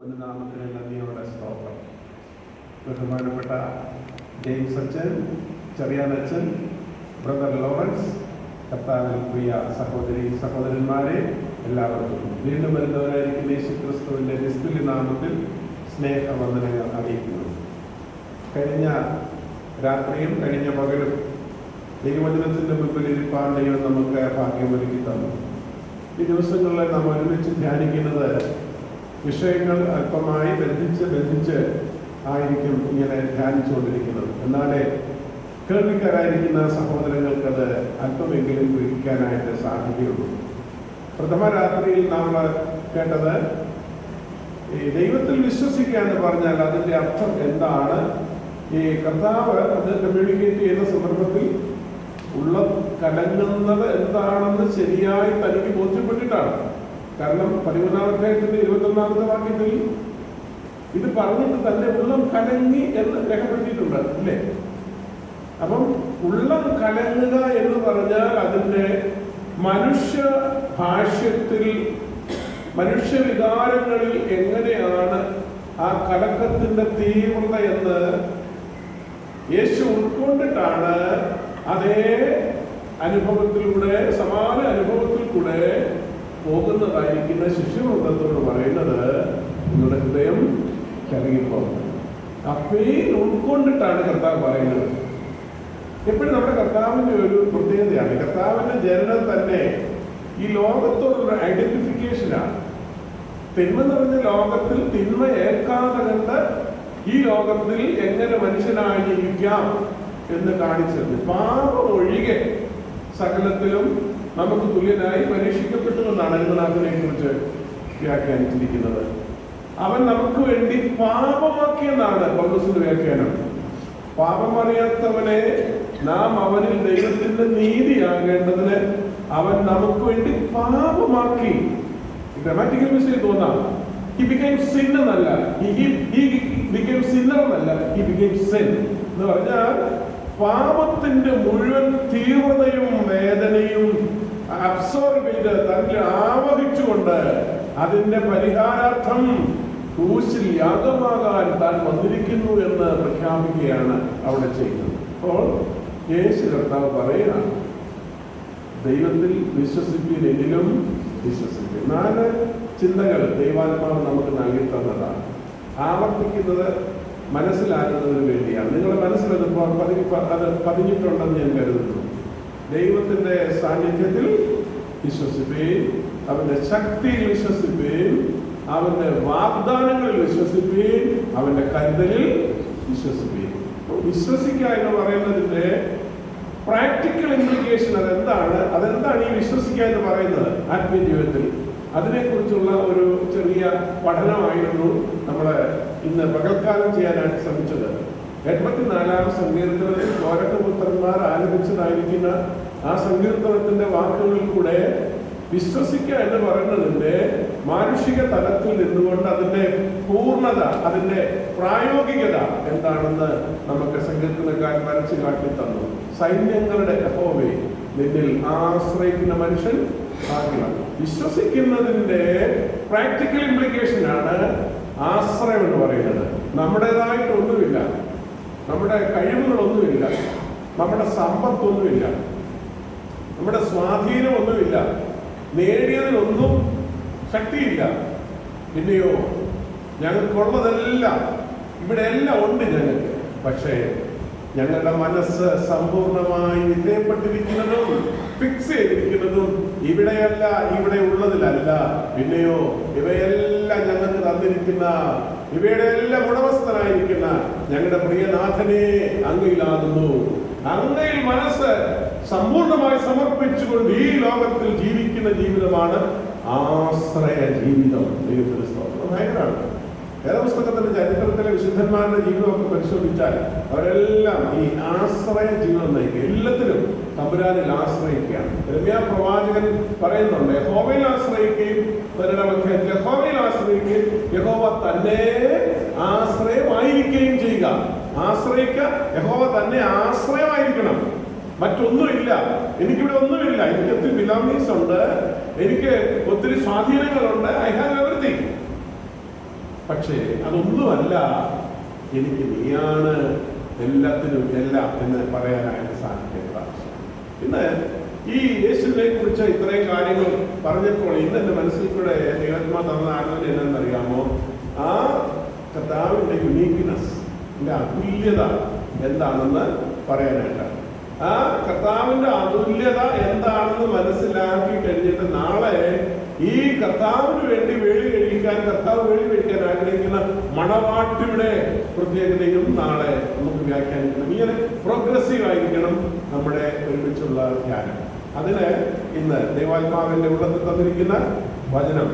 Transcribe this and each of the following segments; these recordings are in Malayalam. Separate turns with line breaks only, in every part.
നാമത്തിന് നന്ദിയോടെ സ്തോത്രം. ബഹുമാനപ്പെട്ട ജെയിംസ് അച്ഛൻ, ചെറിയാനച്ഛൻ, ബ്രദർ ലോറൻസ്, കർത്താവിൽ പ്രിയ സഹോദരി സഹോദരന്മാരെ, എല്ലാവർക്കും വീണ്ടും വരുന്നവരായിരിക്കുന്ന യേശുക്രിസ്തുവിൻ്റെ നിസ്തുല്യ നാമത്തിൽ സ്നേഹവന്ദനങ്ങൾ അറിയിക്കുന്നു. കഴിഞ്ഞ രാത്രിയും കഴിഞ്ഞ പകലും ദൈവവചനത്തിൻ്റെ മുമ്പിൽ ഇരിപ്പാൻ ദൈവം നമുക്ക് ഭാഗ്യമൊരുക്കി തന്നു. ഈ ദിവസങ്ങളിൽ നാം ഒരുമിച്ച് ധ്യാനിക്കുന്നത് വിഷയങ്ങൾ അല്പമായി ബന്ധിച്ച് ആയിരിക്കും ഇങ്ങനെ ധ്യാനിച്ചുകൊണ്ടിരിക്കുന്നത്. എന്നാലേ കേൾവിക്കാരായിരിക്കുന്ന സഹോദരങ്ങൾക്കത് അല്പമെങ്കിലും ഗ്രഹിക്കാനായിട്ട് സാധിക്കുകയുള്ളൂ. പ്രഥമ രാത്രിയിൽ നാം കേട്ടത് ഈ ദൈവത്തിൽ വിശ്വസിക്കുക എന്ന് പറഞ്ഞാൽ അതിൻ്റെ അർത്ഥം എന്താണ്, ഈ കർത്താവ് അത് കമ്മ്യൂണിക്കേറ്റ് ചെയ്യുന്ന സന്ദർഭത്തിൽ ഉള്ള കലങ്ങുന്നത് എന്താണെന്ന് ശരിയായി തനിക്ക് ബോധ്യപ്പെട്ടിട്ടാണ്. കാരണം 13-ാം അധ്യായത്തിന്റെ 21-ാമത്തെ വാക്യത്തിൽ ഇത് പറഞ്ഞിട്ട് തന്റെ ഉള്ളം കലങ്ങി എന്ന് രേഖപ്പെടുത്തിയിട്ടുണ്ട്, അല്ലേ? അപ്പം ഉള്ളം കലങ്ങുക എന്ന് പറഞ്ഞാൽ അതിൻ്റെ മനുഷ്യ ഭാഷ്യത്തിൽ മനുഷ്യവികാരങ്ങളിൽ എങ്ങനെയാണ് ആ കലക്കത്തിന്റെ തീവ്രത എന്ന് യേശു ഉൾക്കൊണ്ടിട്ടാണ് അതേ അനുഭവത്തിലൂടെ, സമാന അനുഭവത്തിൽ കൂടെ പോകുന്നതായിരിക്കുന്ന ശിശുവൃന്ദത്തോട് പറയുന്നത്, നിങ്ങളുടെ ഹൃദയം കലങ്ങിപ്പോകുന്നത്. ആ പെയിൻ ഉൾക്കൊണ്ടിട്ടാണ് കർത്താവ് പറയുന്നത്. എപ്പോഴും നമ്മുടെ കർത്താവിൻ്റെ ഒരു പ്രത്യേകതയാണ്, കർത്താവിൻ്റെ ജനനം തന്നെ ഈ ലോകത്തോടുള്ള ഐഡന്റിഫിക്കേഷനാണ്. തിന്മ നിറഞ്ഞ ലോകത്തിൽ തിന്മ ഏൽക്കാതെ കണ്ട് ഈ ലോകത്തിൽ എങ്ങനെ മനുഷ്യനായി ജീവിക്കാം എന്ന് കാണിച്ചത്. പാപം ഒഴികെ സകലത്തിലും നമുക്ക് തുല്യനായി പരീക്ഷിക്കപ്പെട്ടു എന്നാണ് അരുമനാഥനെ കുറിച്ച് വ്യാഖ്യാനിച്ചിരിക്കുന്നത്. അവൻ നമുക്ക് വേണ്ടി പാപമാക്കിയെന്നാണ് പൗലോസിന്റെ വ്യാഖ്യാനം. പാപമറിയാത്തവനെ നാം അവനിൽ ദൈവത്തിന്റെ നീതിയാകേണ്ടതിന് അവൻ നമുക്ക് വേണ്ടി പാപമാക്കി. ഗ്രാമാറ്റിക്കൽ മിസ്റ്റേക്ക് തോന്നാം. He became sin എന്നല്ല, he became sinner എന്നല്ല, he became sin എന്ന് പറഞ്ഞാൽ പാപത്തിന്റെ മുഴുവൻ തീവ്രതയും വേദനയും അബ്സോർബ് ചെയ്ത് തന്നിൽ ആവഹിച്ചുകൊണ്ട് അതിന്റെ പരിഹാരാർത്ഥം ക്രൂശിൽ യാഗമാകാൻ താൻ വന്നിരിക്കുന്നു എന്ന് പ്രഖ്യാപിക്കുകയാണ് അവിടെ ചെയ്യുന്നത്. അപ്പോൾ യേശു കർത്താവ് പറയുകയാണ്, ദൈവത്തിൽ വിശ്വസിപ്പിൻ, എന്നിലും വിശ്വസിപ്പിൻ. 4 ചിന്തകൾ ദൈവാത്മാവ് നമുക്ക് നൽകി തന്നതാണ്. ആവർത്തിക്കുന്നത് മനസ്സിലാക്കുന്നതിന് വേണ്ടിയാണ്. നിങ്ങളുടെ മനസ്സിലത് പതിഞ്ഞിട്ടുണ്ടെന്ന് ഞാൻ കരുതുന്നു. ദൈവത്തിന്റെ സാന്നിധ്യത്തിൽ വിശ്വസിപ്പീൻ, അവന്റെ ശക്തിയിൽ വിശ്വസിപ്പീൻ, അവന്റെ വാഗ്ദാനങ്ങളിൽ വിശ്വസിപ്പീൻ, അവന്റെ കരുതലിൽ വിശ്വസിപ്പീൻ. വിശ്വസിക്കുക എന്ന് പറയുന്നതിന്റെ പ്രാക്ടിക്കൽ ഇംപ്ലിക്കേഷൻ അതെന്താണ് ഈ വിശ്വസിക്കുക എന്ന് പറയുന്നത് ആത്മീയ ജീവിതത്തിൽ? അതിനെക്കുറിച്ചുള്ള ഒരു ചെറിയ പഠനമായിരുന്നു നമ്മൾ ഇന്ന് പകൽക്കാലം ചെയ്യാനായിട്ട് ശ്രമിച്ചത്. 84-ാം സങ്കീർത്തനത്തിൽ കോരകപുത്രന്മാർ ആലപിച്ചതായിരിക്കുന്ന ആ സങ്കീർത്തനത്തിന്റെ വാക്കുകളിൽ കൂടെ വിശ്വസിക്കുക എന്ന് പറയുന്നതിന്റെ മാനുഷിക തലത്തിൽ നിന്നുകൊണ്ട് അതിന്റെ പൂർണ്ണത, അതിന്റെ പ്രായോഗികത എന്താണെന്ന് നമുക്ക് സങ്കീർത്തനക്കാരൻ വരച്ചു കാട്ടി തന്നു. സൈന്യങ്ങളുടെ യഹോവേ, നിന്നിൽ ആശ്രയിക്കുന്ന മനുഷ്യൻ ഭാഗ്യവാൻ. വിശ്വസിക്കുന്നതിന്റെ പ്രാക്ടിക്കൽ ഇംപ്ലിക്കേഷനാണ് ആശ്രയം എന്ന് പറയുന്നത്. നമ്മുടേതായിട്ടൊന്നുമില്ല, നമ്മുടെ കഴിവുകളൊന്നുമില്ല, നമ്മുടെ സമ്പത്തൊന്നുമില്ല, നമ്മുടെ സ്വാധീനമൊന്നുമില്ല, നേടിയതിനൊന്നും ശക്തിയില്ല. പിന്നെയോ ഞങ്ങൾക്കുള്ളതെല്ലാം ഇവിടെ എല്ലാം ഉണ്ട് ഞങ്ങൾക്ക്. പക്ഷേ ഞങ്ങളുടെ മനസ്സ് സമ്പൂർണമായി വിധേയപ്പെട്ടിരിക്കുന്നതും ഫിക്സ് ചെയ്തിരിക്കുന്നതും ഇവിടെയല്ല, ഇവിടെ ഉള്ളതിലല്ല. പിന്നെയോ ഇവയെല്ലാം ഞങ്ങൾക്ക് തന്നിരിക്കുന്ന, ഇവയുടെ എല്ലാം ഉടമസ്ഥനായിരിക്കുന്ന ഞങ്ങളുടെ പ്രിയനാഥനെ അങ്ങയിലാകുന്നു. അങ്ങയിൽ മനസ്സ് സമ്പൂർണമായി സമർപ്പിച്ചുകൊണ്ട് ഈ ലോകത്തിൽ ജീവിക്കുന്ന ജീവിതമാണ് ആശ്രയ ജീവിതം. ദൈവത്തിന്റെ സ്തോത്രം. ഭയങ്കരമാണ്. വേദപുസ്തകത്തിന്റെ ചരിത്രത്തിലെ വിശുദ്ധന്മാരുടെ ജീവിതമൊക്കെ പരിശോധിച്ചാൽ അവരെല്ലാം ഈ ആശ്രയ ജീവിതം നയിക്കുക. എല്ലാത്തിലും തമ്പുരാനിൽ ആശ്രയിക്കുകയാണ്. യിരെമ്യാ പ്രവാചകൻ പറയുന്നുണ്ട്, യഹോവയിൽ ആശ്രയിക്കുകയും, 12-ാം അധ്യായത്തിൽ യഹോവയിൽ ആശ്രയിക്കുകയും യഹോവ തന്നെ ആശ്രയമായിരിക്കുകയും ചെയ്യുക. ആശ്രയിക്കുക, യഹോവ തന്നെ ആശ്രയമായിരിക്കണം. മറ്റൊന്നുമില്ല, എനിക്കിവിടെ ഒന്നുമില്ല. എനിക്ക് ഒത്തിരി ബിലോങ്ങിങ്സ് ഉണ്ട്, എനിക്ക് ഒത്തിരി സ്വാധീനങ്ങളുണ്ട്, ഐ ഹാവ് എവറിത്തിങ്. പക്ഷേ അതൊന്നുമല്ല, എനിക്ക് നീയാണ് എല്ലാത്തിനും എല്ലാം എന്ന് പറയാനായിട്ട് സാധിക്കേണ്ട. ഇന്ന് ഈ യേശുവിനെ കുറിച്ച് ഇത്രയും കാര്യങ്ങൾ പറഞ്ഞപ്പോൾ ഇന്ന് എൻ്റെ മനസ്സിൽ കൂടെ ദൈവാത്മാ തന്ന ആലോചന എന്താണെന്നറിയാമോ? ആ കർത്താവിൻ്റെ യുണീക്ക്നെസ്, അതുല്യത എന്താണെന്ന് പറയാനായിട്ടാണ്. ആ കർത്താവിൻ്റെ അതുല്യത എന്താണെന്ന് മനസ്സിലാക്കി കഴിഞ്ഞിട്ട് നാളെ ഈ കർത്താവിന് വേണ്ടി വേളി കഴിക്കാൻ, കർത്താവ് വേളി കഴിക്കാൻ ആഗ്രഹിക്കുന്ന മണവാട്ടിയുടെ പ്രത്യേകതയും നാളെ നമുക്ക് വ്യാഖ്യാനിക്കണം. ഇങ്ങനെ പ്രോഗ്രസീവ് ആയിരിക്കണം നമ്മുടെ ഒരുമിച്ചുള്ള ധ്യാനം. അതിന് ഇന്ന് ദൈവാത്മാവിന്റെ ഉള്ളത്തിൽ തന്നിരിക്കുന്ന വചനം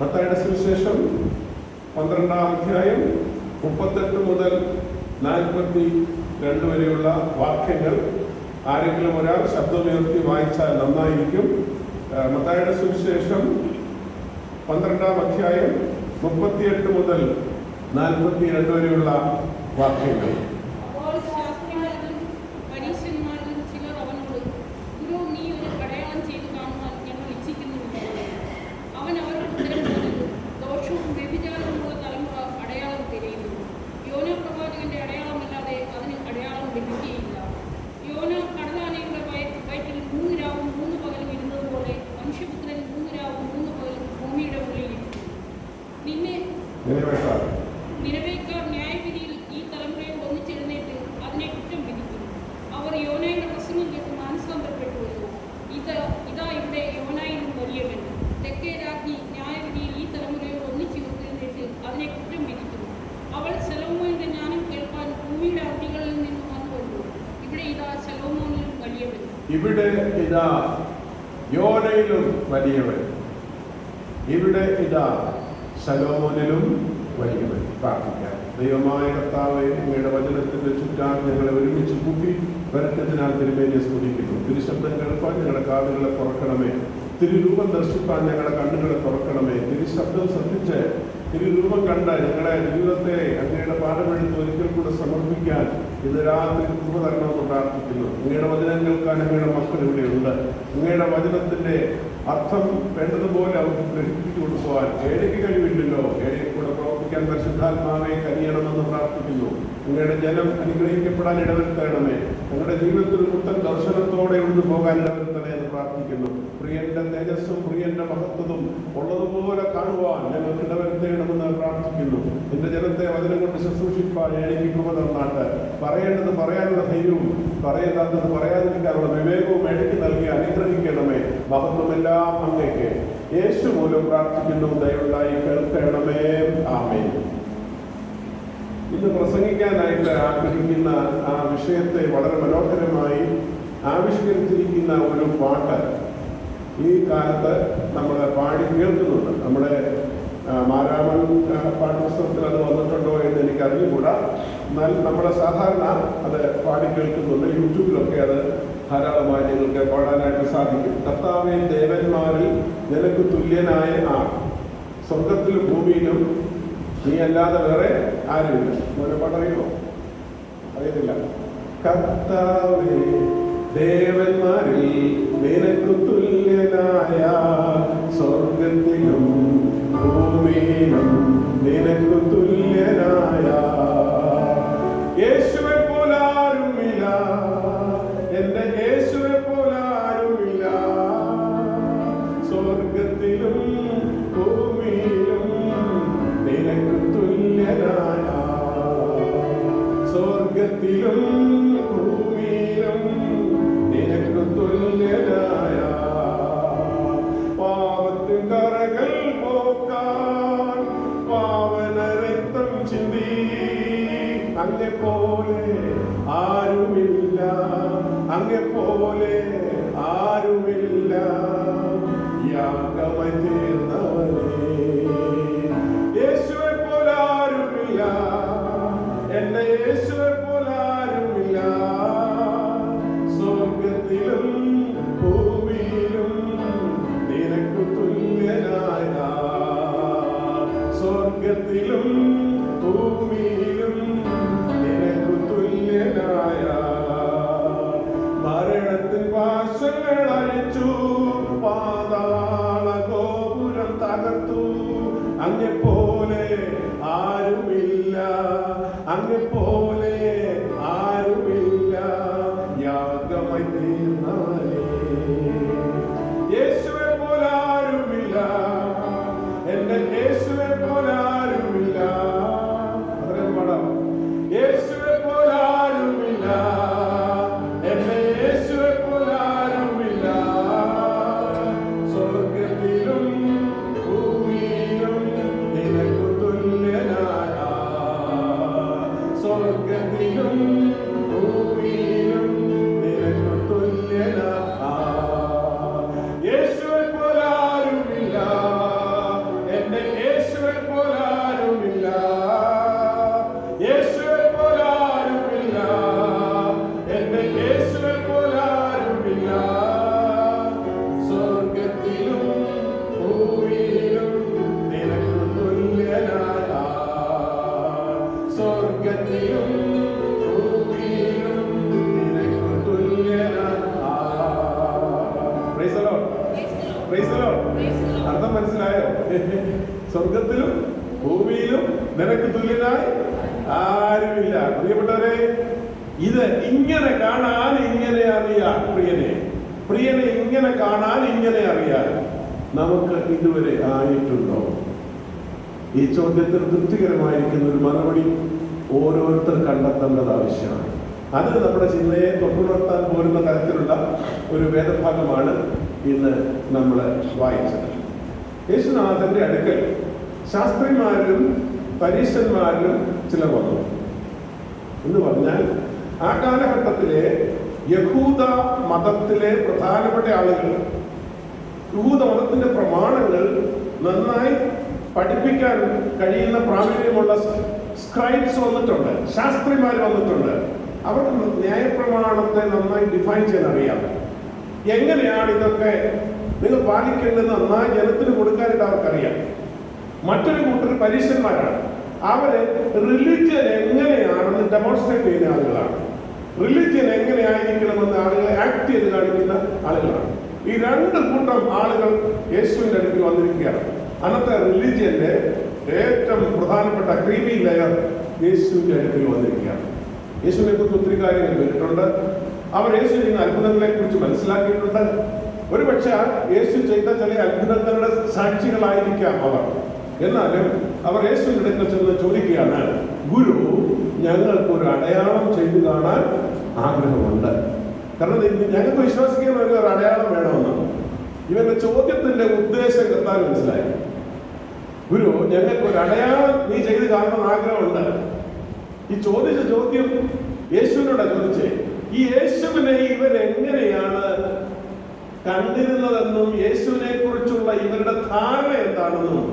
മത്തായിയുടെ സുവിശേഷം 12-ാം അധ്യായം 38 മുതൽ 42 വരെയുള്ള വാക്യങ്ങൾ ആരെങ്കിലും ഒരാൾ ശബ്ദമുയർത്തി വായിച്ചാൽ നന്നായിരിക്കും. മത്തായിയുടെ സുവിശേഷം 12-ാം അധ്യായം 38 മുതൽ 42 വരെയുള്ള വാക്യങ്ങൾ.
നിരവേക്കാർ ന്യായവിധിയിൽ ഈ തലമുറയെ ഒന്നിച്ചെഴുന്നേറ്റ് അതിനെ കുറ്റം വിധിക്കും. അവർ യോനയുടെ പ്രസംഗം കേട്ട് മാനസാന്തരപ്പെട്ടു വരുന്നു. ഇതാ ഇവിടെ യോനായിലും വലിയവൻ. തെക്കേ രാജ്ഞി ന്യായവിധിയിൽ ഈ തലമുറയോട് ഒന്നിച്ചെഴുന്നേറ്റ് അതിനെ കുറ്റം വിധിക്കുന്നു. അവൾ ശലോമോന്റെ ജ്ഞാനം കേൾക്കാൻ ഭൂമിയുടെ അടികളിൽ നിന്ന് വന്നുകൊണ്ടു. ഇവിടെ ഇതാ ശലോമോനിലും വലിയവൻ.
ഇവിടെ ഇതാ യോനയിലും വലിയവൻ. ഇവിടെ ഇതാ ശലോമോനിലും വലിയവൻ. പ്രാർത്ഥിക്കാം. ദൈവമായ കർത്താവേ, അങ്ങയുടെ വചനത്തിന്റെ ചുറ്റാൻ ഞങ്ങളെ ഒരുമിച്ച് കൂട്ടി വരട്ടത്തിനാൽ തിരുമേനിയെ സ്തുതിക്കുന്നു. തിരുശബ്ദം കേൾപ്പാൻ ഞങ്ങളുടെ കാതുകളെ തുറക്കണമേ. തിരുരൂപം ദർശിപ്പാൻ ഞങ്ങളുടെ കണ്ണുകളെ തുറക്കണമേ. തിരുശബ്ദം ശ്രദ്ധിച്ച് തിരുരൂപം കണ്ട് ഞങ്ങളുടെ ജീവിതത്തെ അങ്ങയുടെ പാഠമെടുത്ത് ഒരിക്കൽ കൂടെ സമർപ്പിക്കാൻ ഇന്ന് രാത്രി കൃപ തരണമെന്ന് പ്രാർത്ഥിക്കുന്നു. അങ്ങയുടെ വചനം കേൾക്കാൻ അങ്ങയുടെ മക്കൾ ഇവിടെയുണ്ട്. അങ്ങയുടെ വചനത്തിന്റെ അർത്ഥം വേണ്ടതുപോലെ അവർക്ക് ഗ്രഹിപ്പിച്ചു കൊടുക്കുവാൻ ഏഴയ്ക്ക് കഴിവില്ലല്ലോ. ഏഴയ്ക്ക് കൂടെ പ്രവർത്തിക്കാൻ പരിശുദ്ധാത്മാവെ കനിയണമെന്ന് പ്രാർത്ഥിക്കുന്നു. അങ്ങയുടെ ജനം അനുഗ്രഹിക്കപ്പെടാൻ ഇടവരുത്തണമേ. ഞങ്ങളുടെ ജീവിതത്തിൽ പുത്തൻ ദർശനത്തോടെ ഇവിടുന്ന് പോകാൻ ഇടവരുത്തണേ എന്ന് പ്രാർത്ഥിക്കുന്നു. പ്രിയന്റെ തേജസ്സും പ്രിയന്റെ മഹത്വവും ഉള്ളതുപോലെ കാണുവാൻ ഞങ്ങൾക്ക് ഇടവരുത്തേണമെന്ന് പ്രാർത്ഥിക്കുന്നു. എന്റെ ജനത്തെ വചനം കൊണ്ട് ശുശ്രൂഷിപ്പാൻ എനിക്ക് കൃപ തന്നാട്ട് പറയേണ്ടത് പറയാനുള്ള ധൈര്യവും പറയേണ്ടത് പറയാതിരിക്കാനുള്ള വിവേകവും ഇടയ്ക്ക് നൽകി അനുഗ്രഹിക്കണമേ. മഹത്വമെല്ലാം അങ്ങേക്ക് യേശു മൂലം പ്രാർത്ഥിക്കുന്നു. ദയവുണ്ടായി കേൾക്കണമേ. ആമേൻ. ഇന്ന് പ്രസംഗിക്കാനായിട്ട് ആഗ്രഹിക്കുന്ന ആ വിഷയത്തെ വളരെ മനോഹരമായി ആവിഷ്കരിച്ചിരിക്കുന്ന ഒരു പാട്ട് ഈ കാലത്ത് നമ്മൾ പാടി കേൾക്കുന്നുണ്ട്. നമ്മുടെ മാരാമൻ പാഠപുസ്തകത്തിൽ അത് വന്നിട്ടുണ്ടോ എന്ന് എനിക്ക് അറിഞ്ഞുകൂടാ. എന്നാൽ നമ്മുടെ സാധാരണ അത് പാടി കേൾക്കുന്നുണ്ട്. യൂട്യൂബിലൊക്കെ അത് ധാരാളമായി നിങ്ങൾക്ക് പാടാനായിട്ട് സാധിക്കും. കർത്താവേ, ദേവന്മാരിൽ നിനക്ക് തുല്യനായ സ്വർഗത്തിലും ഭൂമിയിലും നീ അല്ലാതെ വേറെ ആരുമില്ല. മോനെ പാട്ടറിയുമോ? അറിയത്തില്ല. കർത്താവേ, ദേവന്മാരിൽ നിനക്ക് തുല്യനായ സ്വർഗത്തിലും ഭൂമിയിലും നിനക്ക് തുല്യനായ യേശുവെ പോലാരുമില്ല. എന്റെ യേശുവെ പോലാരുമില്ല. സ്വർഗത്തിലും ഭൂമിയിലും നിനക്ക് തുല്യനായ സ്വർഗത്തിലും ഭൂമിയിലും നിനക്ക് തുല്യനായ പാവത്തിൻ കറകൾ പോക്കാൻ പാവന രക്തം ചിന്തി അങ്ങെ പോലെ ആരുമില്ല. അങ്ങെ പോലെ ആരുമില്ല. യാഗമായി തീർന്നവനേ, യേശുവെ പോലാരുമില്ല. എന്റെ യേശുവെ പോലാരുമില്ല. സ്വർഗത്തിലും ഭൂമിയിലും നിനക്ക് തുല്യനായ സ്വർഗത്തിലും ഭൂമിയിലും നിനക്ക് തുല്യനായ മരണത്തിൻ പാശങ്ങൾ അഴിച്ചു പാതാള ഗോപുരം തകർത്തു. അങ്ങെപ്പോലെ പോലെ ആരുമില്ല, അങ്ങെപ്പോലെ ആരുമില്ല, യാഗമായി തീർന്നാലേ. യേശുവെ പോലെ ആരുമില്ല, എന്റെ യേശുവെ പോലെ ആരുമില്ല. അത്രയും പാടാം. യേശുവെ പോലെ ആരുമില്ല, എന്റെ യേശുവെ പോലെ ആരുമില്ല. സ്വർഗത്തിലും ഭൂമിയിലും നിനക്കു തുല്യനായ, സ്വർഗത്തിലും ഭൂമിയിലും നിനക്കു തുല്യനായ. യേശുവെ പോലെ ആരുമില്ല, എന്റെ യേശുവെ പോലെ ആരുമില്ല. യേശുവെ പോലെ ആരുമില്ല, എന്റെ യേശുവെ പോലെ ആരുമില്ല. സ്വർഗത്തിലും ഭൂമിയിലും നിനക്കു തുല്യനായ, സ്വർഗത്തിലും ഭൂമിയിലും നിനക്കു തുല്യനായ. Praise the Lord. Praise the Lord. അർത്ഥം മനസ്സിലായോ? സ്വർഗത്തിലും ഭൂമിയിലും നിനക്ക് തുല്യനായി ആരുമില്ല. പ്രിയപ്പെട്ടവരെ, ഇത് ഇങ്ങനെ കാണാൻ ഇങ്ങനെ അറിയാൻ, പ്രിയനെ ഇങ്ങനെ കാണാൻ ഇങ്ങനെ അറിയാൻ നമുക്ക് ഇതുവരെ ആയിട്ടുണ്ടോ? ഈ ചോദ്യത്തിന് തൃപ്തികരമായിരിക്കുന്ന ഒരു മറുപടി ഓരോരുത്തർ കണ്ടെത്തേണ്ടത് ആവശ്യമാണ്. അത് നമ്മുടെ ചിന്തയെ തൊട്ടുണർത്താൻ പോരുന്ന തരത്തിലുള്ള ഒരു വേദഭാഗമാണ് ഇന്ന് നമ്മൾ വായിച്ചത്. യേശുനാഥന്റെ അടുക്കൽ ശാസ്ത്രിമാരിലും പരീശന്മാരിലും ചിലർ വന്നു എന്ന് പറഞ്ഞാൽ, ആ കാലഘട്ടത്തിലെ യഹൂദ മതത്തിലെ പ്രധാനപ്പെട്ട ആളുകൾ, യഹൂദ മതത്തിന്റെ പ്രമാണങ്ങൾ നന്നായി പഠിപ്പിക്കാൻ കഴിയുന്ന പ്രാവീണ്യമുള്ള സ്ക്രൈബ്സ് വന്നിട്ടുണ്ട്, ശാസ്ത്രിമാർ വന്നിട്ടുണ്ട്. അവർക്ക് ന്യായപ്രമാണത്തെ നന്നായി ഡിഫൈൻ ചെയ്യാൻ അറിയാം. എങ്ങനെയാണ് ഇതൊക്കെ നിങ്ങൾ പാലിക്കേണ്ടത് നന്നായി ജനത്തിന് കൊടുക്കാനായിട്ട് അവർക്കറിയാം. മറ്റൊരു കൂട്ടർ പരീശന്മാരാണ്. അവരെ റിലിജ്യൻ എങ്ങനെയാണെന്ന് ഡെമോൺസ്ട്രേറ്റ് ചെയ്യുന്ന ആളുകളാണ്. റിലിജ്യൻ എങ്ങനെയായിരിക്കണമെന്ന് ആളുകളെ ആക്ട് ചെയ്ത് കാണിക്കുന്ന ആളുകളാണ്. ഈ രണ്ട് കൂട്ടം ആളുകൾ യേശുവിന്റെ അടുക്കൽ വന്നിരിക്കുകയാണ്. അന്നത്തെ റിലിജ്യന്റെ ഏറ്റവും പ്രധാനപ്പെട്ട ക്രീമി ലെയർ യേശുവിന്റെ അടുക്കൽ വന്നിരിക്കുകയാണ്. യേശുവിനെ കുറിച്ച് ഒത്തിരി കാര്യങ്ങൾ കേട്ടിട്ടുണ്ട്. അവർ യേശു ചെയ്യുന്ന അത്ഭുതങ്ങളെ കുറിച്ച് മനസ്സിലാക്കിയിട്ടുണ്ട്. ഒരുപക്ഷെ യേശു ചെയ്ത ചില അത്ഭുതങ്ങളുടെ സാക്ഷികളായിരിക്കാം അവർ. എന്നാലും അവർ യേശുവിന്റെ അടുക്കൽ ചെന്ന് ചോദിക്കുകയാണ്, ഗുരു, ഞങ്ങൾക്കൊരു അടയാളം ചെയ്തു കാണാൻ ആഗ്രഹമുണ്ട്. കാരണം ഞങ്ങൾക്ക് വിശ്വസിക്കാൻ വേണ്ടി ഒരു അടയാളം വേണമെന്നാണ്. ഇവന്റെ ചോദ്യത്തിന്റെ ഉദ്ദേശം കത്താൻ മനസ്സിലായി. ഗുരു, ഞങ്ങൾക്കൊരു അടയാളം നീ ചെയ്ത് കാണണം ആഗ്രഹമുണ്ട്. ഈ ചോദിച്ച ചോദ്യം യേശുവിനോടാ ചോദിച്ചേ. ഈ യേശുവിനെ ഇവരെങ്ങനെയാണ് കണ്ടിരുന്നതെന്നും യേശുവിനെ കുറിച്ചുള്ള ഇവരുടെ ധാരണ എന്താണെന്നും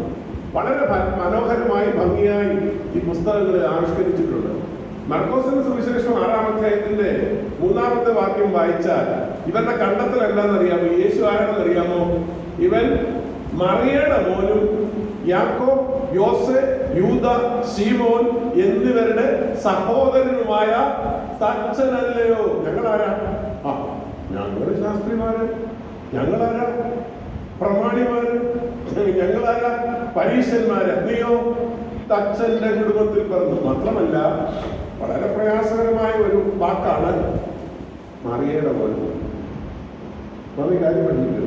വളരെ മനോഹരമായി ഭംഗിയായി ഈ പുസ്തകങ്ങളിൽ ആവിഷ്കരിച്ചിട്ടുണ്ട്. മർക്കോസിന്റെ സുവിശേഷം 6-ാം അധ്യായത്തിന്റെ 3-ാമത്തെ വാക്യം വായിച്ചാൽ ഇവരുടെ കണ്ടെത്തൽ എന്താണെന്നറിയാമോ? യേശു ആരാണെന്നറിയാമോ? ഇവൻ മറിയയുടെ മോനും യാക്കോബ്, യോസെ, യൂദ, ശീമോൻ എന്നിവരുടെ സഹോദരനുമായ തച്ചനല്ലയോ? ഞങ്ങളാരാ? ഞങ്ങള് ശാസ്ത്രിമാര്, ഞങ്ങളാരാ? പ്രമാണിമാര്, ഞങ്ങളാരാ? പരീശന്മാര്. നീയോ? തച്ചന്റെ കുടുംബത്തിൽ പിറന്നു. മാത്രമല്ല, വളരെ പ്രയാസകരമായ ഒരു വാക്കാണ് മറിയയുടെ മോൻ. മറി കാര്യം പഠിച്ചിട്ട്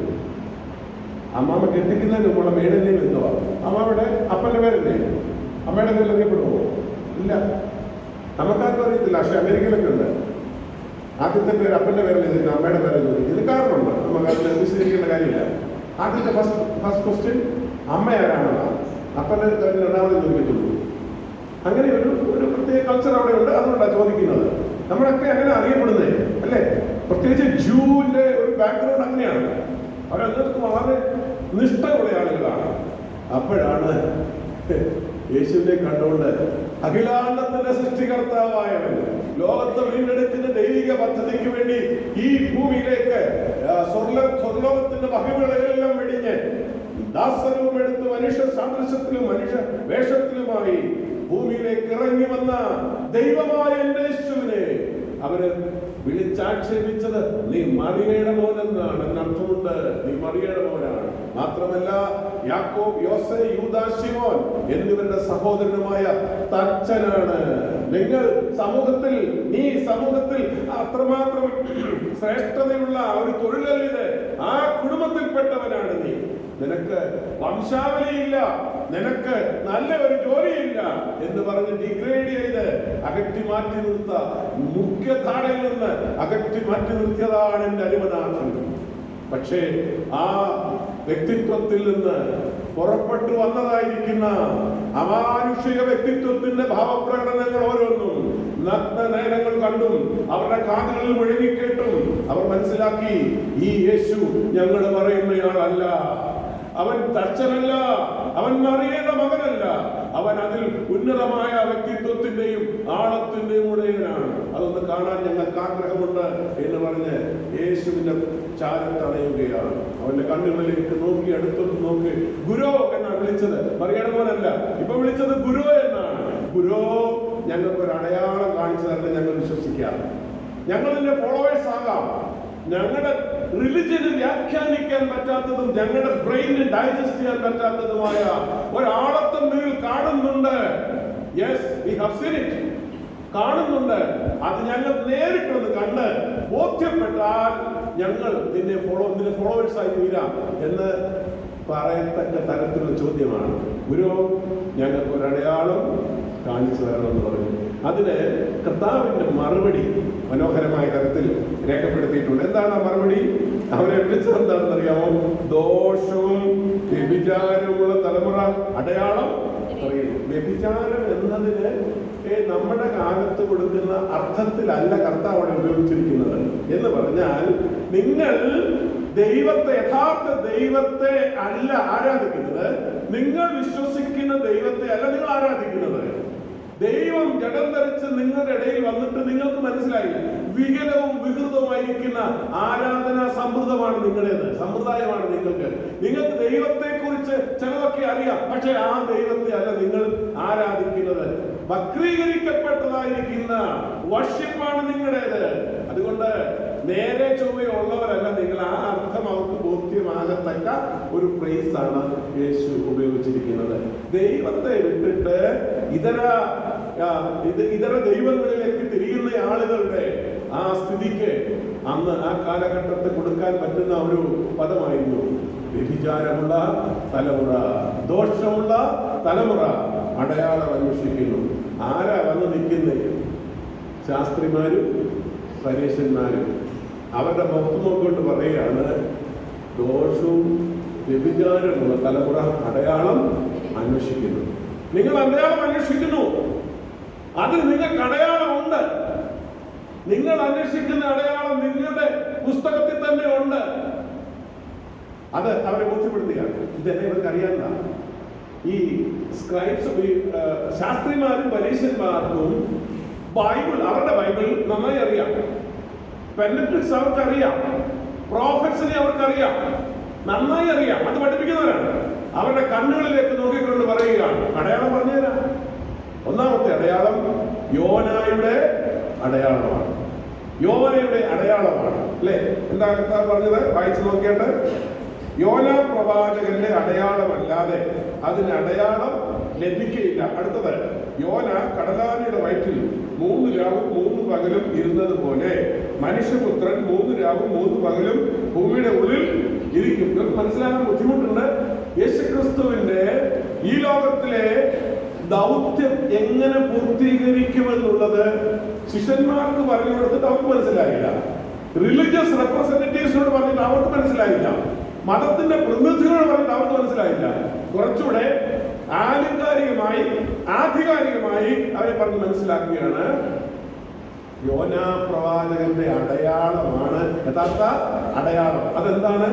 അമ്മാമ്മ കെട്ടിക്കുന്നതിന് മുമ്പുള്ള മേടല്ലേ എന്തുവാ? അമ്മാമ്മയുടെ അപ്പന്റെ പേരല്ലേ? അമ്മയുടെ പേരിൽ അറിയപ്പെടുമോ? ഇല്ല, നമുക്കാർക്കും അറിയത്തില്ല. പക്ഷെ അമേരിക്കയിലൊക്കെ ഉണ്ട്. ആദ്യത്തെ പേര് അപ്പന്റെ പേരല്ലേ ചോദിക്കുന്നത്, അമ്മയുടെ പേരെ ചോദിക്കും. ഇത് കാരണമുണ്ട്, നമുക്ക് അതിൽ വിശദീകരിക്കേണ്ട കാര്യമില്ല. ആദ്യത്തെ ഫസ്റ്റ് ക്വസ്റ്റ്യൻ അമ്മ ആരാണെന്നാണ്. അപ്പന്റെ കാര്യം രണ്ടാമത് ചോദിക്കത്തുള്ളൂ. അങ്ങനെ ഒരു പ്രത്യേക കൾച്ചർ അവിടെ ഉണ്ട്. അതുകൊണ്ടാണ് ചോദിക്കുന്നത്. നമ്മളൊക്കെ അങ്ങനെ അറിയപ്പെടുന്നത് അല്ലേ? പ്രത്യേകിച്ച് ജൂവിന്റെ ഒരു ബാക്ക്ഗ്രൗണ്ട് അങ്ങനെയാണ്. അവരങ്ങൾക്ക് വളരെ നിഷ്ഠയുള്ള ആളുകളാണ്. അപ്പോഴാണ് യേശുവിനെ കണ്ടുകൊണ്ട് അഖിലാണ്ടത്തിന്റെ സൃഷ്ടികർത്താവായവൻ ലോകത്തെ വീണ്ടെടുക്കുന്ന ദൈവിക പദ്ധതിക്ക് വേണ്ടി ഈ ഭൂമിയിലേക്ക് സ്വർലോകത്തിന്റെ മഹിമകളെല്ലാം വെടിഞ്ഞ് ദാസരവും എടുത്ത് മനുഷ്യ സാദൃശ്യത്തിലും മനുഷ്യ വേഷത്തിലുമായി ഭൂമിയിലേക്ക് ഇറങ്ങി വന്ന ദൈവമായ എന്റെ യേശുവിനെ അവര് വിളിച്ചാക്ഷേപിച്ചത് നീ മറിയയുടെ മോനെന്നാണ്. അതിനർത്ഥമുണ്ട്, നീ മറിയയുടെ മോനാണ്. മാത്രമല്ല യാക്കോബ്, യോസെ, യൂദാ, ശിമോൻ എന്നിവരുടെ സഹോദരനുമായ തച്ചനാണ്. നീ സമൂഹത്തിൽ അത്രമാത്രം ശ്രേഷ്ഠതയുള്ള ഒരു തൊഴിലല്ലിത്. ആ കുടുംബത്തിൽപ്പെട്ടവനാണ് നീ. നിനക്ക് വംശാവലിയില്ല, നിനക്ക് നല്ല ഒരു ജോലിയില്ല എന്ന് പറഞ്ഞ് ഡിഗ്രേഡ് ചെയ്ത് അകറ്റി മാറ്റി നിർത്ത, മുഖ്യധാരയിൽ നിന്ന് അകറ്റി മാറ്റി നിർത്തിയതാണ് എന്റെ അരുമനാഥൻ. പക്ഷേ ആ വ്യക്തിത്വത്തിൽ നിന്ന് പുറപ്പെട്ടു വന്നതായിരിക്കുന്ന അമാനുഷിക വ്യക്തിത്വത്തിന്റെ ഭാവപ്രകടനങ്ങൾ ഓരോന്നും നഗ്നനയനങ്ങൾ കണ്ടും അവരുടെ കാതുകളിൽ മുഴങ്ങിക്കേട്ടും അവർ മനസ്സിലാക്കി, ഈ യേശു ഞങ്ങൾ പറയുന്നയാളല്ല, അവൻ തച്ചനല്ല, അവൻ മറിയയുടെ മകനല്ല, അവൻ അതിൽ ഉന്നതമായ വ്യക്തിത്വത്തിന്റെയും ആഴത്തിന്റെയും ഉടയവനാണ്. അതൊന്ന് കാണാൻ ഞങ്ങൾക്ക് ആഗ്രഹമുണ്ട് എന്ന് പറഞ്ഞ് യേശുവിന്റെ ചാരത്തണയുകയാണ്. അവന്റെ കണ്ണുകളിലേക്ക് നോക്കി, അടുത്തോട്ട് നോക്കി. ഗുരു എന്നാണ് വിളിച്ചത്, മറിയയുടെ മോനല്ല. ഇപ്പൊ വിളിച്ചത് ഗുരു എന്നാണ്. ഗുരു, ഞങ്ങൾക്കൊരു അടയാളം കാണിച്ചു തന്നെ ഞങ്ങൾ വിശ്വസിക്കാം. ഞങ്ങൾ ഇതിന്റെ ഫോളോവേഴ്സ് ആകാം. ഞങ്ങളുടെ റിലിജന് വ്യാഖ്യാനിക്കാൻ പറ്റാത്തതും ഞങ്ങളുടെ ബ്രെയിനിന് ഡൈജസ്റ്റ് ചെയ്യാൻ പറ്റാത്തതുമായ ഒരാളത്വം നിങ്ങൾ കാണുന്നുണ്ട്. Yes, we have seen it. കാണുന്നുണ്ട്. അത് ഞങ്ങൾ നേരിട്ടൊന്ന് കണ്ട് ബോധ്യപ്പെട്ടാൽ ഞങ്ങൾ നിന്റെ ഫോളോവേഴ്സ് ആയി തീരാം എന്ന് പറയത്തക്ക തരത്തിലുള്ള ചോദ്യമാണ്. ഗുരു, ഞങ്ങൾക്ക് ഒരടയാളം കാണിച്ചു തരണമെന്ന് പറഞ്ഞു. അതിന് കർത്താവിന്റെ മറുപടി മനോഹരമായ തരത്തിൽ രേഖപ്പെടുത്തിയിട്ടുണ്ട്. എന്താണ് ആ മറുപടി? അവരെ വിളിച്ചത് എന്താണെന്ന് അറിയാമോ? ദോഷവും വ്യഭിചാരമുള്ള തലമുറ അടയാളം പറയുന്നു. വ്യഭിചാരം എന്നതിന് നമ്മുടെ കാലത്ത് കൊടുക്കുന്ന അർത്ഥത്തിലല്ല കർത്താവ് അവിടെ ഉപയോഗിച്ചിരിക്കുന്നത്. എന്ന് പറഞ്ഞാൽ, നിങ്ങൾ യഥാർത്ഥ ദൈവത്തെ അല്ല ആരാധിക്കുന്നത്, നിങ്ങൾ വിശ്വസിക്കുന്ന ദൈവത്തെ അല്ല നിങ്ങൾ ആരാധിക്കുന്നത്. ദൈവം ജഡം ധരിച്ച് നിങ്ങളുടെ ഇടയിൽ വന്നിട്ട് നിങ്ങൾക്ക് മനസ്സിലായില്ല, വികലവും വികൃതവുമായിരിക്കുന്ന ആരാധനാ സമ്പ്രദമാണ് നിങ്ങളുടേത്, സമ്പ്രദായമാണ് നിങ്ങൾക്ക് ദൈവത്തെ കുറിച്ച് ചിലതൊക്കെ അറിയാം, പക്ഷെ ആ ദൈവത്തെ അല്ല നിങ്ങൾ ആരാധിക്കുന്നത്. വക്രീകരിക്കപ്പെട്ടതായിരിക്കുന്ന വർഷിപ്പാണ് നിങ്ങളുടേത്. അതുകൊണ്ട് നേരെ ചൊവ്വയുള്ളവരല്ല നിങ്ങൾ. ആ അർത്ഥം അവർക്ക് ബോധ്യമാകത്തക്ക ഒരു ഫ്രേസാണ് യേശു ഉപയോഗിച്ചിരിക്കുന്നത്. ദൈവത്തെ വിട്ടിട്ട് ഇതര ദൈവങ്ങളിലേക്ക് തിരിയുന്ന ആളുകളുടെ ആ സ്ഥിതിക്ക് അന്ന് ആ കാലഘട്ടത്തിൽ കൊടുക്കാൻ പറ്റുന്ന ഒരു പദമായിരുന്നു വ്യഭിചാരമുള്ള തലമുറ, ദോഷമുള്ള തലമുറ അടയാളം അന്വേഷിക്കുന്നു. ആരാ വന്ന് നിൽക്കുന്നത്? ശാസ്ത്രിമാരും പരീശന്മാരും. അവരുടെ മുഖത്ത് നോക്കിക്കൊണ്ട് പറയുകയാണ്, ദോഷവും വ്യഭിചാരമുള്ള തലമുറ അടയാളം അന്വേഷിക്കുന്നു. നിങ്ങൾ അടയാളം അന്വേഷിക്കുന്നു, അതിൽ നിങ്ങൾക്ക് അടയാളമുണ്ട്. നിങ്ങൾ അന്വേഷിക്കുന്ന അടയാളം നിങ്ങളുടെ പുസ്തകത്തിൽ തന്നെ ഉണ്ട്. അത് അവരെ ബോധ്യപ്പെടുത്തുകയാണ്. ഇതെന്നെ ഇവർക്ക് അറിയാത്ത ഈ സ്ക്രൈബ്സ്, ശാസ്ത്രിമാരും പരീശന്മാർക്കും ബൈബിൾ, അവരുടെ ബൈബിൾ നന്നായി അറിയാം. പെനട്രിക്സ് അവർക്കറിയാം, പ്രോഫറ്റ്സിനെ അവർക്കറിയാം, നന്നായി അറിയാം. അത് പഠിപ്പിക്കുന്നവരാണ്. അവരുടെ കണ്ണുകളിലേക്ക് നോക്കിക്കൊണ്ട് പറയുകയാണ്, അടയാളം പറഞ്ഞുതരാം. ഒന്നാമത്തെ അടയാളം യോനായുടെ അടയാളമാണ്. യോനയുടെ അടയാളമാണ്, അല്ലെ? എന്താ കർത്താവ് പറഞ്ഞത്? വായിച്ചു നോക്കിയിട്ട്, യോന പ്രവാചകന്റെ അടയാളമല്ലാതെ അതിന് അടയാളം ലഭിക്കുകയില്ല. അടുത്തത്, യോന കടലാനയുടെ വയറ്റിൽ 3 രാവും 3 പകലും ഇരുന്നത് പോലെ മനുഷ്യപുത്രൻ 3 രാവും 3 പകലും ഭൂമിയുടെ ഉള്ളിൽ ഇരിക്കും. നിങ്ങൾക്ക് മനസ്സിലാക്കാൻ ബുദ്ധിമുട്ടുണ്ട്. യേശുക്രിസ്തുവിന്റെ ഈ ലോകത്തിലെ ദൗത്യം എങ്ങനെ പൂർത്തീകരിക്കുമെന്നുള്ളത് ശിഷ്യന്മാർക്ക് പറഞ്ഞു കൊടുത്തിട്ട് അവർക്ക് മനസ്സിലായില്ല. റിലീജിയസ് റെപ്രസെന്റേറ്റീവ്സിനോട് പറഞ്ഞിട്ട് അവർക്ക് മനസ്സിലായില്ല. മതത്തിന്റെ പ്രതിനിധികളോട് പറഞ്ഞിട്ട് അവർക്ക് മനസ്സിലായില്ല. കുറച്ചുകൂടെ ആധികാരികമായി അവരെ പറഞ്ഞ് മനസ്സിലാക്കുകയാണ്, യോനാ പ്രവാചകന്റെ അടയാളമാണ് യഥാർത്ഥ അടയാളം. അതെന്താണ്?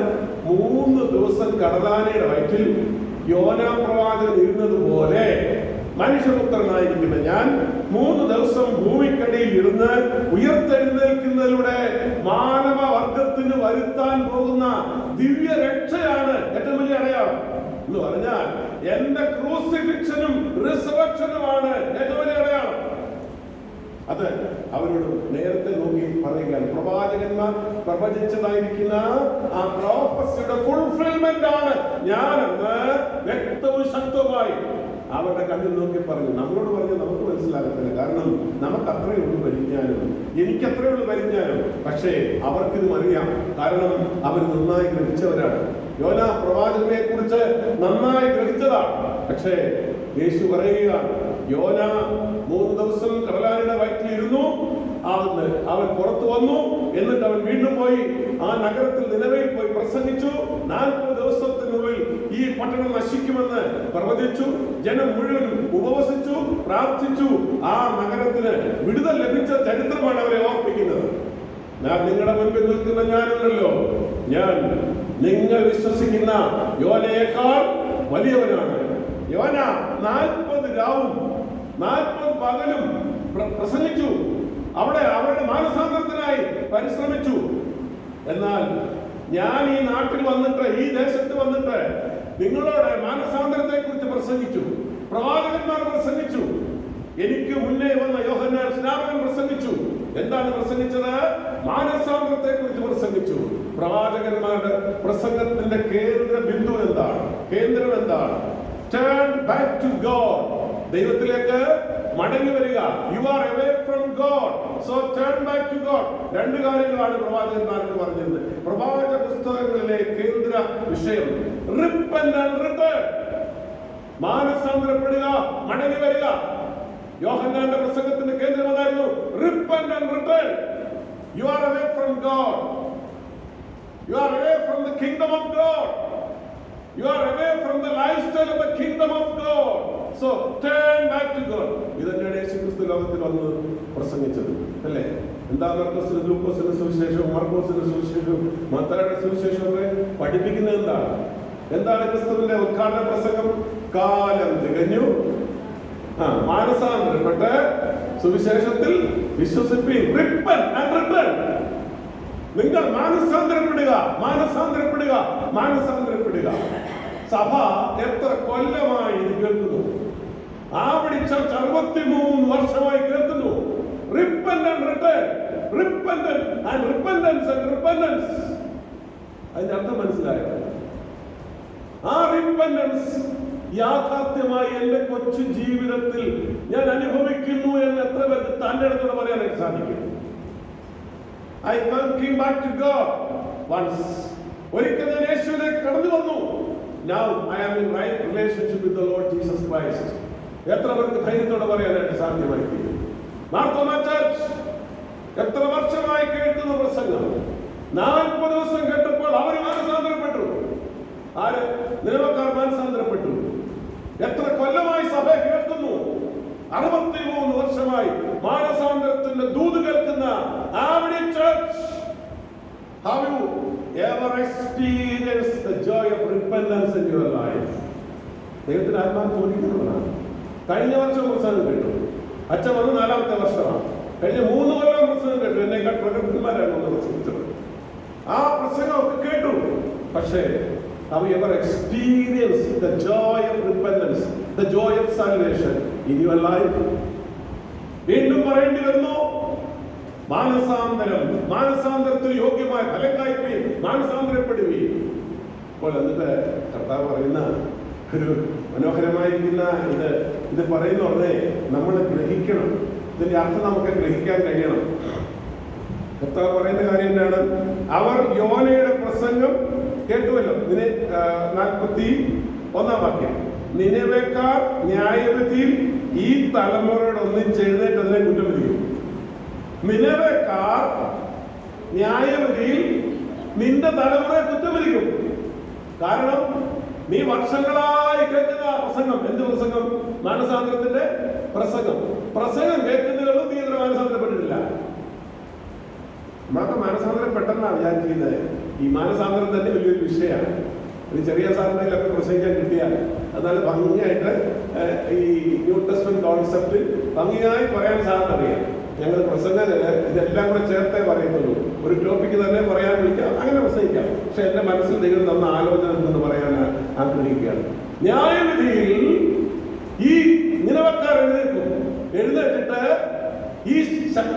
3 ദിവസം കടലാനയുടെ വയറ്റിൽ യോനാ പ്രവാചകൻ ഇരുന്നത് പോലെ മനുഷ്യപുത്രനായിരിക്കുന്ന ഞാൻ 3 ദിവസം ഭൂമിക്കടിയിൽ ഇരുന്ന് ഉയർത്തെഴുന്നേൽക്കുന്നതിലൂടെ മാനവവർഗത്തിന് വരുത്താൻ പോകുന്ന ദിവ്യ രക്ഷയാണ് ഏറ്റവും വലിയ അടയാളം. എന്ന് പറഞ്ഞാൽ എന്റെ ക്രൂസിഫിക്ഷനും റിസറക്ഷനുമാണ് ഏറ്റവും വലിയ അടയാളം. അത് അത് അവരോട് നേരത്തെ നോക്കി പറയുകയാണ്. പ്രവാചകന്മാർ പ്രവചിച്ചതായിരിക്കുന്ന ആ പ്രോഫസിയുടെ ഫുൾഫിൽമെന്റ് ആണ് ഞാനെന്ന് വ്യക്തവും ശക്തവുമായി അവരുടെ കണ്ണിൽ നോക്കി പറഞ്ഞു. നമ്മളോട് പറഞ്ഞ് നമുക്ക് മനസ്സിലാകത്തില്ല. കാരണം നമുക്ക് അത്രയുള്ളൂ പരിജ്ഞാനം, എനിക്ക് അത്രയുള്ളൂ പരിജ്ഞാനം. പക്ഷേ അവർക്കിതും അറിയാം. കാരണം അവർ നന്നായി ഗ്രഹിച്ചവരാണ്. യോന പ്രവാചകനെ കുറിച്ച് നന്നായി ഗ്രഹിച്ചതാണ്. പക്ഷേ യേശു പറയുകയാണ്, യോന 3 ദിവസം കടലാരിയുടെ വയറ്റിലിരുന്നു, അവൻ പുറത്തു വന്നു, എന്നിട്ട് അവൻ വീണ്ടും പോയി ആ നഗരത്തിൽ നിനവയിൽ പോയി പ്രസംഗിച്ചു. 40 ദിവസത്തിനുള്ളിൽ ഈ പട്ടണം നശിക്കുമെന്ന് പ്രവചിച്ചു. ജനം മുഴുവനും ഉപവസിച്ചു, പ്രാർത്ഥിച്ചു. ആ നഗരത്തിന് വിടുതൽ ലഭിച്ച ചരിത്രമാണ് അവരെ ഓർപ്പിക്കുന്നത്. ഞാൻ നിങ്ങളുടെ മുൻപിൽ നിൽക്കുന്ന ഞാനുണ്ടല്ലോ, ഞാൻ നിങ്ങൾ വിശ്വസിക്കുന്ന യോനയേക്കാൾ വലിയവനാണ്. യോന 40 രാവും 40 പകലും പ്രസംഗിച്ചു. അവിടെ അവരുടെ മാനസാന്തരത്തിനായി പരിശ്രമിച്ചു. എന്നാൽ ഞാൻ ഈ നാട്ടിൽ വന്നിട്ട്, ഈ ദേശത്ത് വന്നിട്ട് നിങ്ങളോട് മാനസാന്തരത്തെ കുറിച്ച് പ്രസംഗിച്ചു. പ്രവാചകന്മാർ പ്രസംഗിച്ചു. എനിക്ക് മുന്നേ വന്ന യോഹന്നാൻ സ്നാപകൻ പ്രസംഗിച്ചു. എന്താണ് പ്രസംഗിച്ചത്? മാനസാന്തരത്തെ കുറിച്ച് പ്രസംഗിച്ചു. പ്രവാചകന്മാരുടെ പ്രസംഗത്തിന്റെ കേന്ദ്ര ബിന്ദു എന്താണ്? കേന്ദ്രം എന്താണ്? Turn back to God. ദൈവത്തിലേക്ക് മടങ്ങി വരിക. You are away from God, so turn back to God. 2 കാര്യങ്ങളാണ് പ്രവാചകന്മാർക്ക് പറഞ്ഞത്. പ്രവാചക പുസ്തകങ്ങളിലെ കേന്ദ്ര വിഷയം repent and return. മാനസാന്തരപ്പെടുക, മടങ്ങി വരിക. യോഹന്നാന്റെ പ്രസംഗത്തിന്റെ കേന്ദ്രം അതായിരുന്നു. repent and return. You are away from God. You are away from the kingdom of God. You are away from the lifestyle of the kingdom of God. So turn back to God. ഇതന്നെയാണ് യേശുക്രിസ്തു ലോകത്തിൽ വന്ന് പ്രസംഗിച്ചത്, അല്ലേ? എന്താ മർക്കോസിന്റെ, ലൂക്കോസിന്റെ സുവിശേഷവും മർക്കോസിന്റെ സുവിശേഷവും മത്തായിയുടെ സുവിശേഷവും പഠിപ്പിക്കുന്നത് എന്താണ്? എന്താണ് ക്രിസ്തുവിന്റെ ഉദ്ഘാടന പ്രസംഗം? കാലം തികഞ്ഞു, മാനസാന്തരപ്പെട്ട് സുവിശേഷത്തിൽ വിശ്വസിപ്പിൻ. repent and return. നിങ്ങൾ മാനസാന്തരപ്പെടുക, മാനസാന്തരപ്പെടുക, മാനസാന്തരപ്പെടുക. സഭ എത്ര കൊല്ലമായി ഇത് കേൾക്കുന്നു? ആവടി ചർച്ച് 63 വർഷമായി കേൾക്കുന്നു. repent and return, repentance and repentance and repentance. അതിന്റെ അർത്ഥം മനസ്സിലായോ? ആ repentance യാഥാർത്ഥ്യമായി എന്റെ കൊച്ചു ജീവിതത്തിൽ ഞാൻ അനുഭവിക്കുന്നു എന്ന് എത്ര പേർക്ക് തന്റെ അടുത്തോട് പറയാനായിട്ട് സാധിക്കും? I came back to God once. ഒരിക്കൽ ഞാൻ യേശുവിലേക്ക് കടന്നു വന്നു. Now I am in right relationship with the Lord Jesus Christ. എത്ര പേർക്ക് ധൈര്യത്തോടെ പറയാനായിട്ട് സാധ്യമായിരിക്കും? മാർത്തോമാ ചർച്ച് എത്ര വർഷമായി കേൾക്കുന്ന പ്രസംഗം? 40 ദിവസം കേട്ടപ്പോൾ അവർ മാനസാന്തരപ്പെട്ടു. ആര്? നിരവക്കാർ മാനസാന്തരപ്പെട്ടു. എത്ര കൊല്ലമായി സഭ കേൾക്കുന്നു? 63 വർഷമായി മാനസാന്തരത്തിന്റെ ദൂത് കേൾക്കുന്ന Avadi church. Have you ever experienced the joy of repentance in your life? ദൈവത്തിന് ആത്മാവ് ചോദിക്കുന്നതാണ്. കഴിഞ്ഞ വർഷം പ്രസംഗം കേട്ടു. അച്ഛൻ വന്ന് 4ാമത്തെ വർഷമാണ്. കഴിഞ്ഞ 3 കൊല്ലം പ്രസംഗം കേട്ടു. എന്നേക്കാൾ പ്രഗത്ഭന്മാരാണ് ഒന്ന് പ്രസംഗിച്ചത്. ആ പ്രസംഗമൊക്കെ കേട്ടു. പക്ഷേ have you ever experienced the joy of repentance, the joy of salvation in your life? വീണ്ടും പറയേണ്ടി വരുന്നു, മാനസാന്തരം, മാനസാന്തരത്തിന് യോഗ്യമായ ഫലക്കായ്പ, മാനസാന്തരപ്പെടുകയും. അപ്പോൾ എന്നിട്ട് കർത്താവ് പറയുന്ന ഒരു മനോഹരമായിരിക്കുന്ന ഇത് പറയുന്ന ഉടനെ നമ്മൾ ഗ്രഹിക്കണം. ഇതിന്റെ അർത്ഥം നമുക്ക് ഗ്രഹിക്കാൻ കഴിയണം. കർത്താവ് പറയുന്ന കാര്യം എന്താണ്? അവർ യോനയുടെ പ്രസംഗം കേട്ടുവല്ലോ. 41 വാക്യം. നിനവേക്കാർ ന്യായവിധിയിൽ ഈ തലമുറയോട് ഒന്നിച്ചെഴുന്നേറ്റ് അതിനെ കുറ്റം വിധിക്കും. നിനവേക്കാർ ന്യായവിധിയിൽ നിന്റെ തലമുറയെ കുറ്റം വിധിക്കും. കാരണം നീ വർഷങ്ങളായി കേൾക്കുന്ന പ്രസംഗം. എന്ത് പ്രസംഗം? മാനസാന്തരത്തിന്റെ പ്രസംഗം. പ്രസംഗം കേൾക്കുന്നതിലും നീ ഇത്ര മാനസാന്തരപ്പെട്ടിട്ടില്ല. നമ്മളൊക്കെ മാനസാന്തരം പെട്ടെന്നാണ് വിചാരിക്കുന്നത്. ഈ മാനസാന്തരം തന്നെ വലിയൊരു വിഷയമാണ്. ഒരു ചെറിയ സാധനത്തിലൊക്കെ പ്രസംഗിക്കാൻ കിട്ടിയാൽ എന്നാൽ ഭംഗിയായിട്ട് ഈ ന്യൂ ടെസ്റ്റ്മെന്റ് കോൺസെപ്റ്റ് ഭംഗിയായി പറയാൻ സാറിന് അറിയാം. ഞങ്ങൾ പ്രസംഗത്തിൽ ഇതെല്ലാം കൂടെ ചേർത്തേ പറയത്തുള്ളൂ. ഒരു ടോപ്പിക്ക് തന്നെ പറയാൻ വിളിക്കാം, അങ്ങനെ പ്രസംഗിക്കാം. പക്ഷെ എന്റെ മനസ്സിൽ ദൈവം തന്ന ആലോചന എന്ന് പറയാൻ ആഗ്രഹിക്കുകയാണ്. ന്യായവിധിയിൽ ഈ നിരവക്കാർ എഴുന്നേൽക്കും. എഴുന്നേറ്റിട്ട് ഈ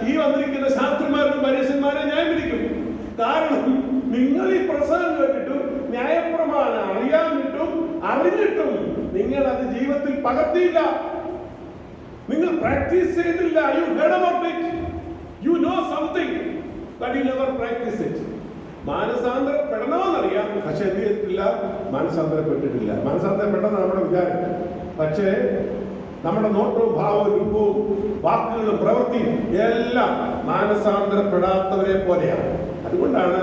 ഈ വന്നിരിക്കുന്ന ശാസ്ത്രിമാരും പരീക്ഷന്മാരെ ന്യായം വിധിക്കും. കാരണം നിങ്ങൾ ഈ പ്രസംഗം കേട്ടിട്ടും ന്യായപ്രമാണം അറിഞ്ഞിട്ടും നിങ്ങൾ അത് ജീവിതത്തിൽ പകർത്തിയില്ല. നിങ്ങൾ പ്രാക്ടീസ് ചെയ്തില്ല. You heard about it, you know something but you never practice it. മാനസാന്തരപ്പെടണമെന്നറിയാം, പക്ഷെ എന്ത് ചെയ്തിട്ടില്ല? മാനസാന്തരപ്പെട്ടിട്ടില്ല. മാനസാന്തരപ്പെട്ടെന്ന് നമ്മുടെ വിചാരം. പക്ഷേ നമ്മുടെ നോട്ടവും ഭാവവും രൂപവും വാക്കുകളും പ്രവൃത്തിയും എല്ലാം മാനസാന്തരപ്പെടാത്തവരെ പോലെയാണ്. അതുകൊണ്ടാണ്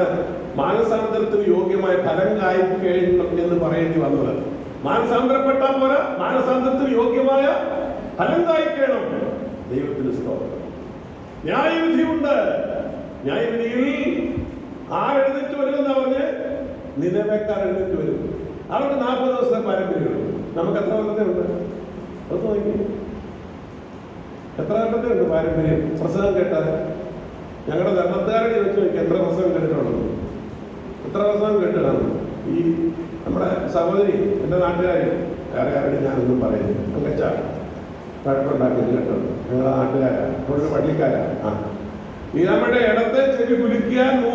മാനസാന്തരത്തിന് യോഗ്യമായ ഫലം കായ്ക്കണം എന്ന് പറയേണ്ടി വന്നത്. മാനസാന്തരപ്പെട്ടാൽ പോരാ, മാനസാന്തരത്തിന് യോഗ്യമായ ഫലം കായ്ക്കണം. ദൈവത്തിന് സ്തോത്രം. ന്യായവിധിയുണ്ട്. ന്യായവിധിയിൽ ആരെഴുന്നേറ്റ് വരുമെന്നാ പറഞ്ഞ്? നിനവേക്കാർ എഴുന്നേറ്റ് വരും. അവർക്ക് 40 ദിവസത്തെ പാരമ്പര്യമുണ്ട്. നമുക്ക് എത്ര കൊല്ലത്തെ ഉണ്ട്? അത് നോക്കി, എത്ര കൊല്ലത്തെ ഉണ്ട് പാരമ്പര്യം? പ്രസംഗം കേട്ടാൽ ഞങ്ങളുടെ ധർമ്മക്കാരനെ വെച്ച് നോക്കി എത്ര പ്രസംഗം കേട്ടിട്ടുള്ളത്? എത്ര പ്രസംഗം കേട്ടിട്ടാണ്? ഈ നമ്മുടെ സഹോദരി, എൻ്റെ നാട്ടുകാരി, വേറെ ആരുടെ ഞാനൊന്നും പറയുന്നത്, അങ്കച്ച വഴക്കുണ്ടാക്കിയത് കേട്ടോ. ഞങ്ങളുടെ നാട്ടുകാരാണ്, ഒരു പള്ളിക്കാരാണ്. ഈ നമ്മുടെ ഇടത്തെ ചെവി കുലുക്കിയാൽ 100